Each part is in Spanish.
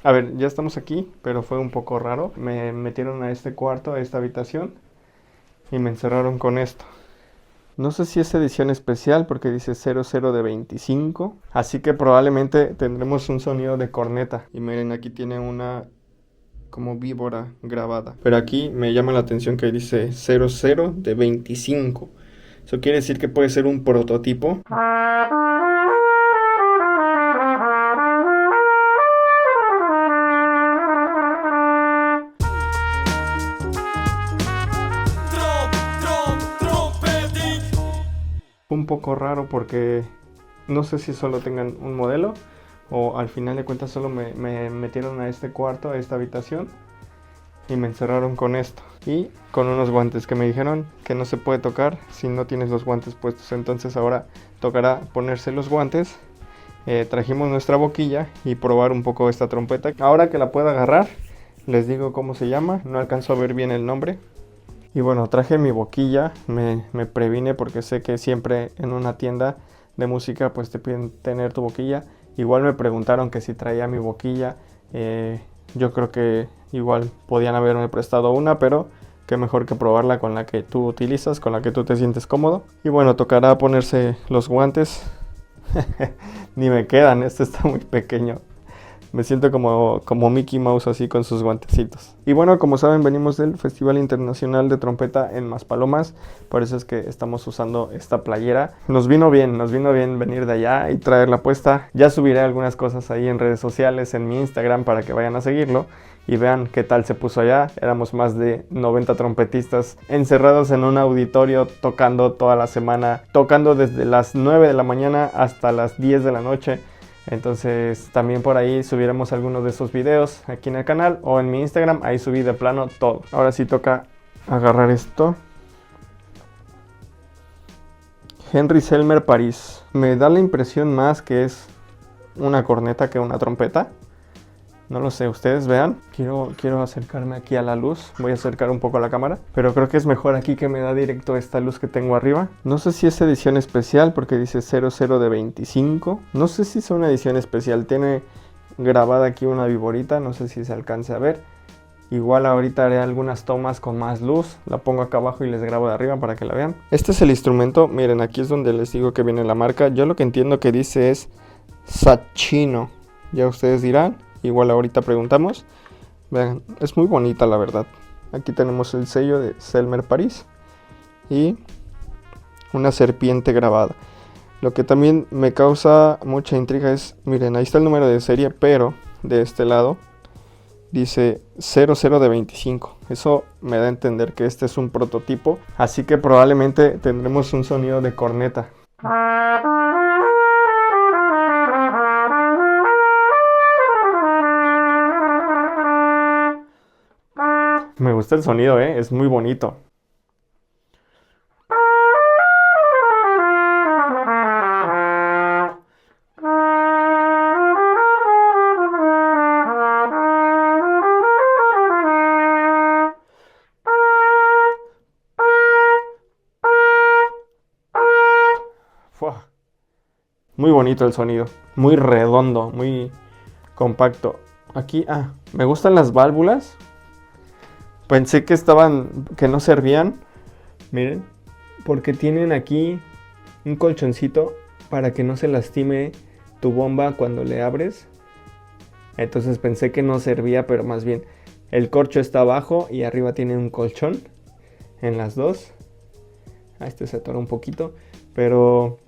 A ver, ya estamos aquí, pero fue un poco raro. Me metieron a este cuarto, a esta habitación, y me encerraron con esto. No sé si es edición especial porque dice 00 de 25. Así que probablemente tendremos un sonido de corneta. Y miren, aquí tiene una como víbora grabada. Pero aquí me llama la atención que dice 00 de 25. Eso quiere decir que puede ser un prototipo. Un poco raro porque no sé si solo tengan un modelo o al final de cuentas solo me metieron a este cuarto, a esta habitación y me encerraron con esto y con unos guantes que me dijeron que no se puede tocar si no tienes los guantes puestos. Entonces ahora tocará ponerse los guantes. Trajimos nuestra boquilla y probar un poco esta trompeta. Ahora que la pueda agarrar les digo cómo se llama, no alcanzo a ver bien el nombre. Y bueno, traje mi boquilla, me previne porque sé que siempre en una tienda de música pues te piden tener tu boquilla. Igual me preguntaron que si traía mi boquilla. Yo creo que igual podían haberme prestado una, pero qué mejor que probarla con la que tú utilizas, con la que tú te sientes cómodo. Y bueno, tocará ponerse los guantes. Ni me quedan, este está muy pequeño. Me siento como Mickey Mouse así con sus guantecitos. Y bueno, como saben, venimos del Festival Internacional de Trompeta en Maspalomas. Por eso es que estamos usando esta playera. Nos vino bien venir de allá y traerla puesta. Ya subiré algunas cosas ahí en redes sociales, en mi Instagram, para que vayan a seguirlo y vean qué tal se puso allá. Éramos más de 90 trompetistas encerrados en un auditorio tocando toda la semana, tocando desde las 9 de la mañana hasta las 10 de la noche. Entonces también por ahí subiremos algunos de esos videos aquí en el canal o en mi Instagram. Ahí subí de plano todo. Ahora sí toca agarrar esto. Henry Selmer París. Me da la impresión más que es una corneta que una trompeta. No lo sé, ustedes vean. Quiero acercarme aquí a la luz. Voy a acercar un poco la cámara. Pero creo que es mejor aquí que me da directo esta luz que tengo arriba. No sé si es edición especial porque dice 00 de 25. No sé si es una edición especial. Tiene grabada aquí una viborita. No sé si se alcance a ver. Igual ahorita haré algunas tomas con más luz. La pongo acá abajo y les grabo de arriba para que la vean. Este es el instrumento. Miren, aquí es donde les digo que viene la marca. Yo lo que entiendo que dice es Sachino. Ya ustedes dirán. Igual ahorita preguntamos. Vean, es muy bonita la verdad. Aquí tenemos el sello de Selmer París y una serpiente grabada. Lo que también me causa mucha intriga es, miren, ahí está el número de serie, pero de este lado dice 00 de 25. Eso me da a entender que este es un prototipo, así que probablemente tendremos un sonido de corneta. Me gusta el sonido, es muy bonito. Fua. Muy bonito el sonido, muy redondo, muy compacto. Aquí, me gustan las válvulas. Pensé que no servían. Miren, porque tienen aquí un colchoncito para que no se lastime tu bomba cuando le abres. Entonces pensé que no servía, pero más bien el corcho está abajo y arriba tiene un colchón en las dos. Este se atora un poquito, pero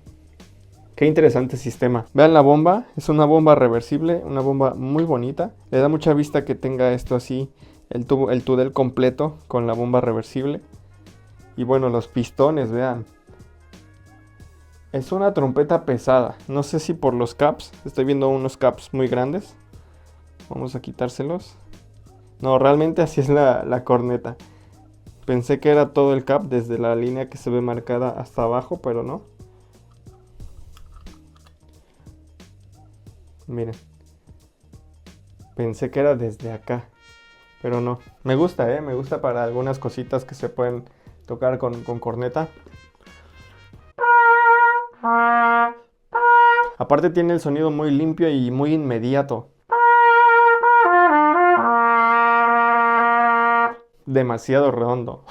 qué interesante sistema. Vean la bomba, es una bomba reversible, una bomba muy bonita. Le da mucha vista que tenga esto así, el tudel completo con la bomba reversible. Y bueno, los pistones, vean. Es una trompeta pesada. No sé si por los caps. Estoy viendo unos caps muy grandes. Vamos a quitárselos. No, realmente así es la corneta. Pensé que era todo el cap desde la línea que se ve marcada hasta abajo, pero no. Miren. Pensé que era desde acá, pero no. Me gusta, me gusta para algunas cositas que se pueden tocar con corneta. Aparte tiene el sonido muy limpio y muy inmediato. demasiado redondo.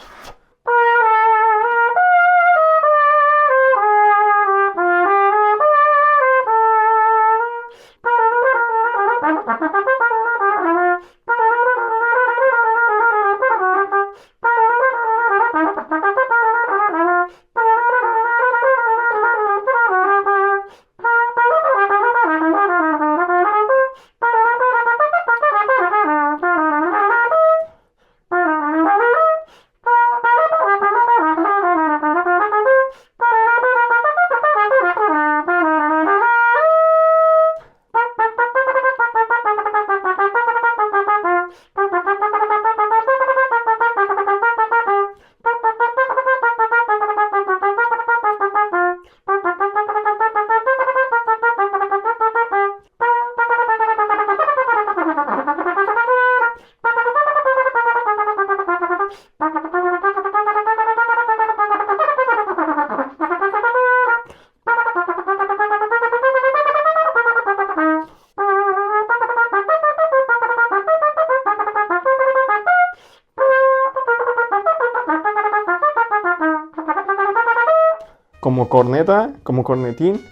Como corneta, como cornetín,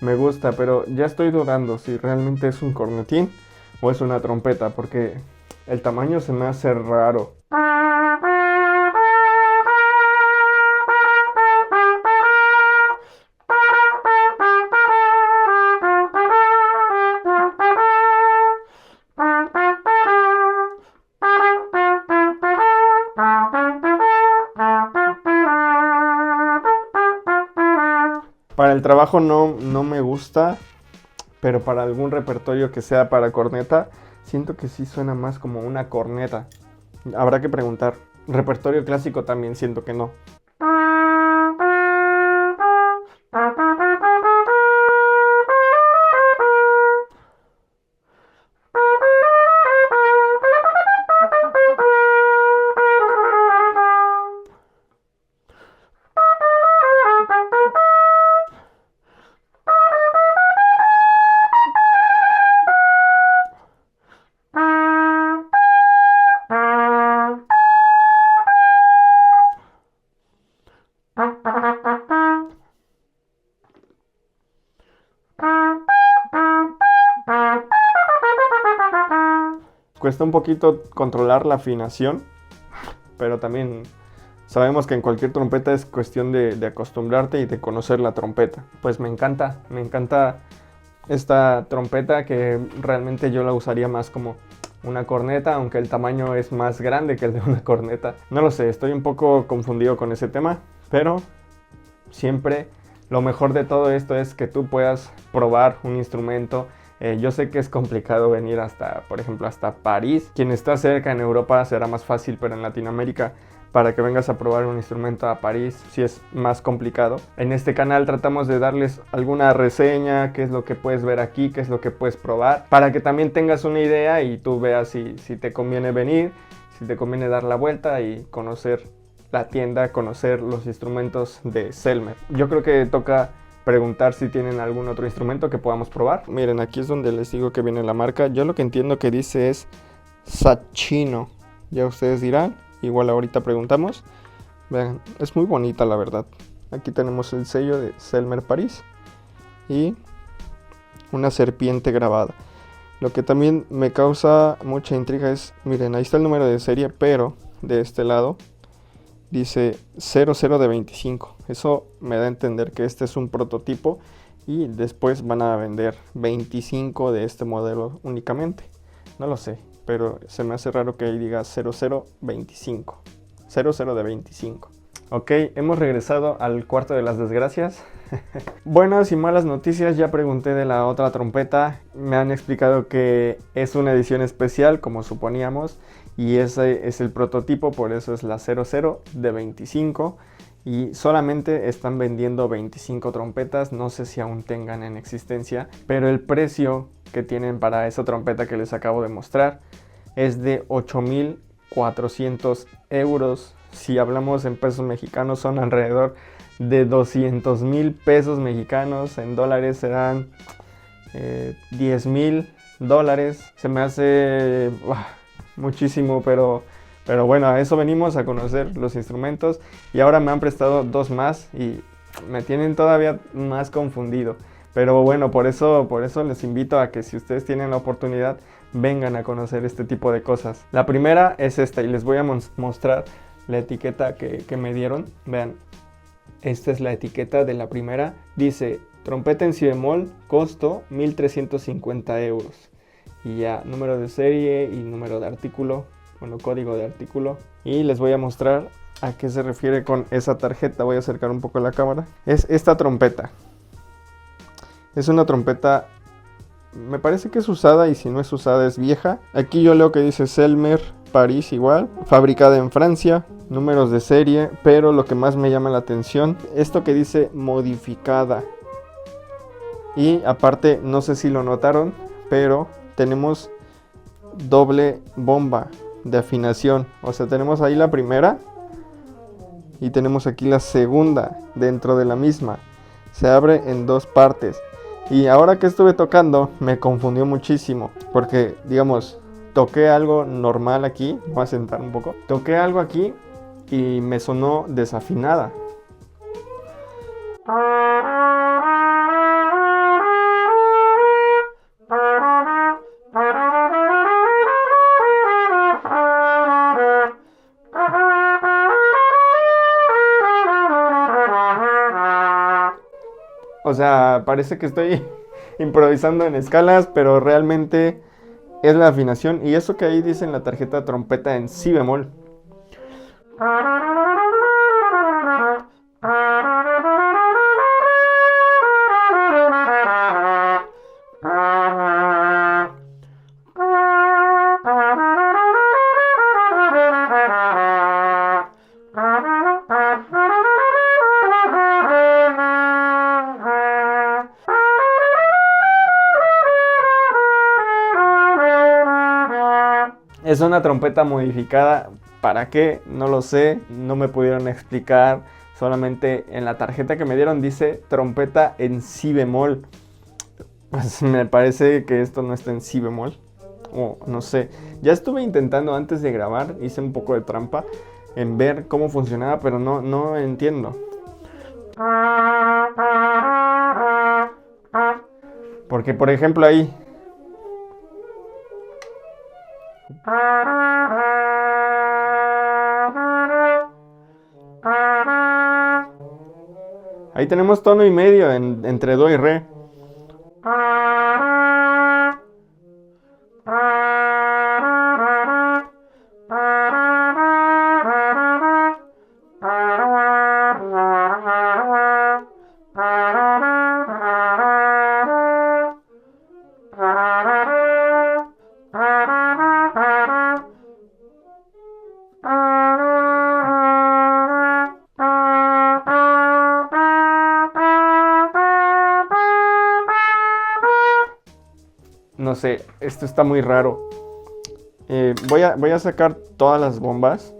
me gusta, pero ya estoy dudando si realmente es un cornetín o es una trompeta, porque el tamaño se me hace raro. Para el trabajo no me gusta, pero para algún repertorio que sea para corneta, siento que sí suena más como una corneta. Habrá que preguntar. Repertorio clásico también siento que no. Cuesta un poquito controlar la afinación, pero también sabemos que en cualquier trompeta es cuestión de acostumbrarte y de conocer la trompeta. Pues me encanta esta trompeta, que realmente yo la usaría más como una corneta, aunque el tamaño es más grande que el de una corneta. No lo sé, estoy un poco confundido con ese tema, pero siempre lo mejor de todo esto es que tú puedas probar un instrumento. Yo sé que es complicado venir hasta, por ejemplo, hasta París. Quien está cerca en Europa será más fácil, pero en Latinoamérica, para que vengas a probar un instrumento a París, sí es más complicado. En este canal tratamos de darles alguna reseña, qué es lo que puedes ver aquí, qué es lo que puedes probar, para que también tengas una idea y tú veas si te conviene venir, si te conviene dar la vuelta y conocer la tienda, conocer los instrumentos de Selmer. Yo creo que toca preguntar si tienen algún otro instrumento que podamos probar. Miren, aquí es donde les digo que viene la marca. Yo lo que entiendo que dice es Sacchino. Ya ustedes dirán. Igual ahorita preguntamos. Vean, es muy bonita la verdad. Aquí tenemos el sello de Selmer París y una serpiente grabada. Lo que también me causa mucha intriga es, miren, ahí está el número de serie, pero de este lado dice 00 de 25. Eso me da a entender que este es un prototipo y después van a vender 25 de este modelo únicamente. No lo sé, pero se me hace raro que ahí diga 0025. 00 de 25. Ok, hemos regresado al cuarto de las desgracias. Buenas y malas noticias, ya pregunté de la otra trompeta. Me han explicado que es una edición especial, como suponíamos, y ese es el prototipo, por eso es la 00 de 25. Y solamente están vendiendo 25 trompetas, no sé si aún tengan en existencia, pero el precio que tienen para esa trompeta que les acabo de mostrar es de 8,400 euros. Si hablamos en pesos mexicanos son alrededor de 200,000 pesos mexicanos. En dólares serán 10,000 dólares. Se me hace muchísimo, pero Pero bueno, a eso venimos, a conocer los instrumentos. Y ahora me han prestado 2 más y me tienen todavía más confundido. Pero bueno, por eso les invito a que si ustedes tienen la oportunidad, vengan a conocer este tipo de cosas. La primera es esta y les voy a mostrar la etiqueta que me dieron. Vean, esta es la etiqueta de la primera. Dice, trompeta en si bemol, costo 1.350 euros. Y ya, número de serie y número de artículo, bueno, código de artículo. Y les voy a mostrar a qué se refiere con esa tarjeta. Voy a acercar un poco la cámara. Es esta trompeta. Es una trompeta, me parece que es usada y si no es usada es vieja. Aquí yo leo que dice Selmer, París igual, fabricada en Francia, números de serie, pero lo que más me llama la atención, esto que dice modificada. Y aparte, no sé si lo notaron, pero tenemos doble bomba de afinación. O sea, tenemos ahí la primera y tenemos aquí la segunda dentro de la misma. Se abre en 2 partes. Y ahora que estuve tocando me confundió muchísimo, porque digamos, toqué algo normal aquí, voy a sentar un poco, toqué algo aquí y me sonó desafinada. O sea, parece que estoy improvisando en escalas, pero realmente es la afinación. Y eso que ahí dice en la tarjeta, trompeta en si bemol. Es una trompeta modificada. ¿Para qué? No lo sé. No me pudieron explicar. Solamente en la tarjeta que me dieron dice trompeta en si bemol. Pues me parece que esto no está en si bemol. O no sé. Ya estuve intentando antes de grabar. Hice un poco de trampa en ver cómo funcionaba, pero no entiendo. Porque por ejemplo ahí tenemos tono y medio entre do y re. No sé, esto está muy raro. Voy a sacar todas las bombas.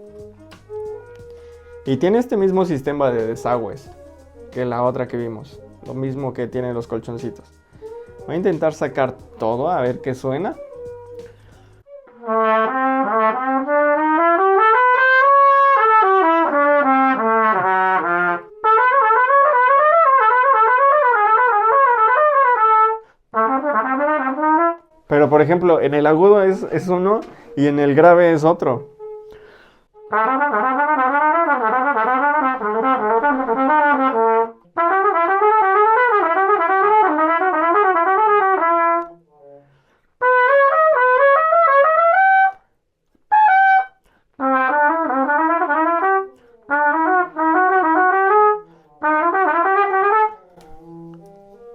Y tiene este mismo sistema de desagües que la otra que vimos. Lo mismo que tiene los colchoncitos. Voy a intentar sacar todo a ver qué suena. Pero por ejemplo, en el agudo es uno y en el grave es otro.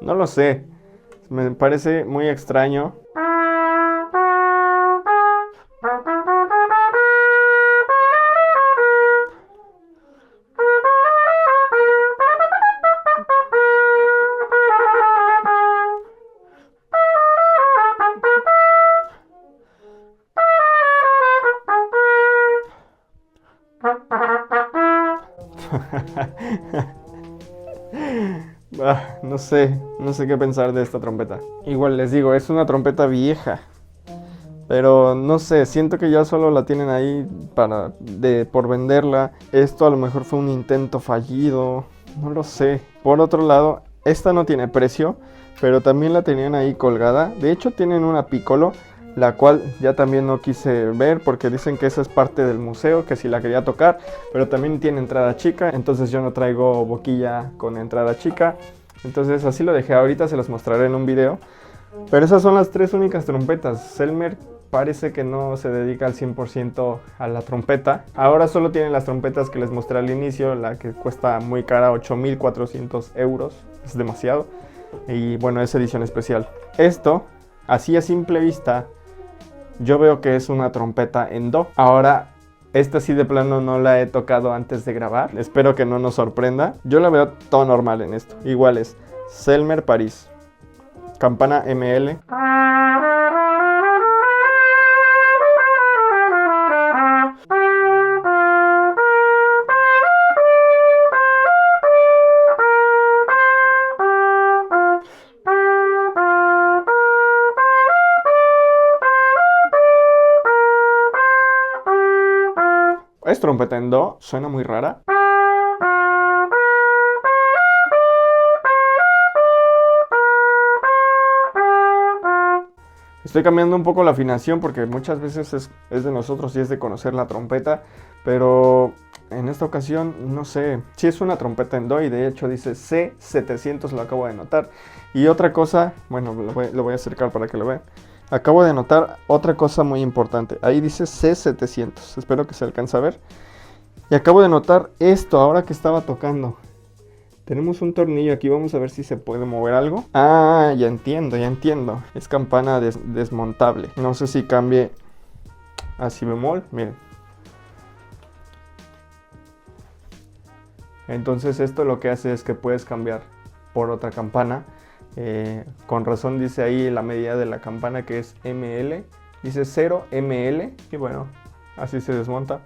No lo sé, me parece muy extraño. No sé qué pensar de esta trompeta. Igual les digo, es una trompeta vieja. Pero no sé, siento que ya solo la tienen ahí por venderla. Esto a lo mejor fue un intento fallido, no lo sé. Por otro lado, esta no tiene precio, pero también la tenían ahí colgada. De hecho tienen una Piccolo, la cual ya también no quise ver porque dicen que esa es parte del museo, que si la quería tocar, pero también tiene entrada chica, entonces yo no traigo boquilla con entrada chica. Entonces así lo dejé, ahorita se los mostraré en un video. Pero esas son las tres únicas trompetas. Selmer parece que no se dedica al 100% a la trompeta. Ahora solo tienen las trompetas que les mostré al inicio, la que cuesta muy cara, 8.400 euros, es demasiado. Y bueno, es edición especial. Esto, así a simple vista, yo veo que es una trompeta en do. Ahora, esta sí de plano no la he tocado antes de grabar. Espero que no nos sorprenda. Yo la veo todo normal en esto. Igual es Selmer Paris. Campana ML. Es trompeta en do, suena muy rara. Estoy cambiando un poco la afinación porque muchas veces es de nosotros y es de conocer la trompeta, pero en esta ocasión no sé, sí es una trompeta en do y de hecho dice C700, lo acabo de notar. Y otra cosa, bueno, lo voy a acercar para que lo vean. Acabo de notar otra cosa muy importante, ahí dice C700, espero que se alcance a ver. Y acabo de notar esto ahora que estaba tocando. Tenemos un tornillo aquí, vamos a ver si se puede mover algo. Ah, ya entiendo. Es campana desmontable. No sé si cambie a si bemol, miren. Entonces esto lo que hace es que puedes cambiar por otra campana. Con razón dice ahí la medida de la campana que es ML. Dice 0 ML y bueno, así se desmonta.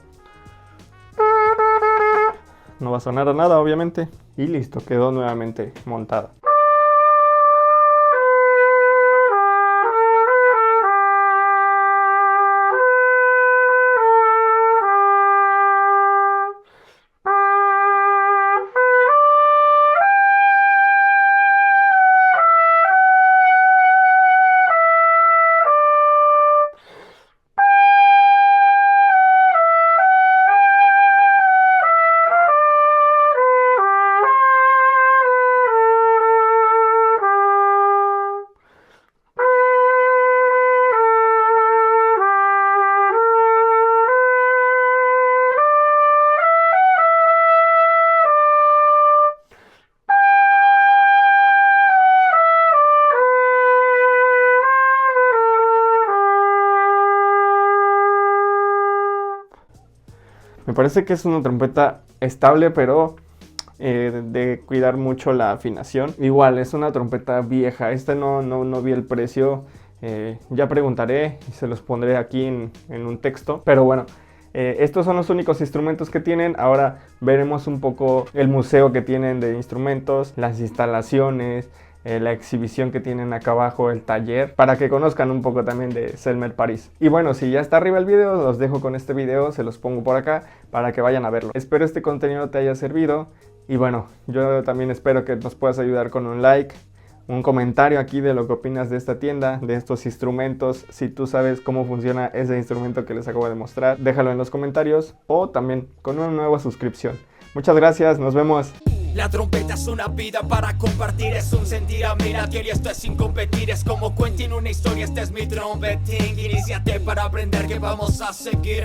No va a sonar a nada, obviamente. Y listo, quedó nuevamente montada. Me parece que es una trompeta estable, pero de cuidar mucho la afinación. Igual, es una trompeta vieja. Esta no vi el precio. Ya preguntaré y se los pondré aquí en un texto. Pero bueno, estos son los únicos instrumentos que tienen. Ahora veremos un poco el museo que tienen de instrumentos, las instalaciones, la exhibición que tienen acá abajo, el taller, para que conozcan un poco también de Selmer Paris. Y bueno, si ya está arriba el video, los dejo con este video, se los pongo por acá para que vayan a verlo. Espero este contenido te haya servido y bueno, yo también espero que nos puedas ayudar con un like, un comentario aquí de lo que opinas de esta tienda, de estos instrumentos. Si tú sabes cómo funciona ese instrumento que les acabo de mostrar, déjalo en los comentarios o también con una nueva suscripción. Muchas gracias, nos vemos. La trompeta es una vida para compartir, es un sentir a mira que esto es sin competir, es como cuenten una historia, este es mi trompeting, iníciate para aprender que vamos a seguir.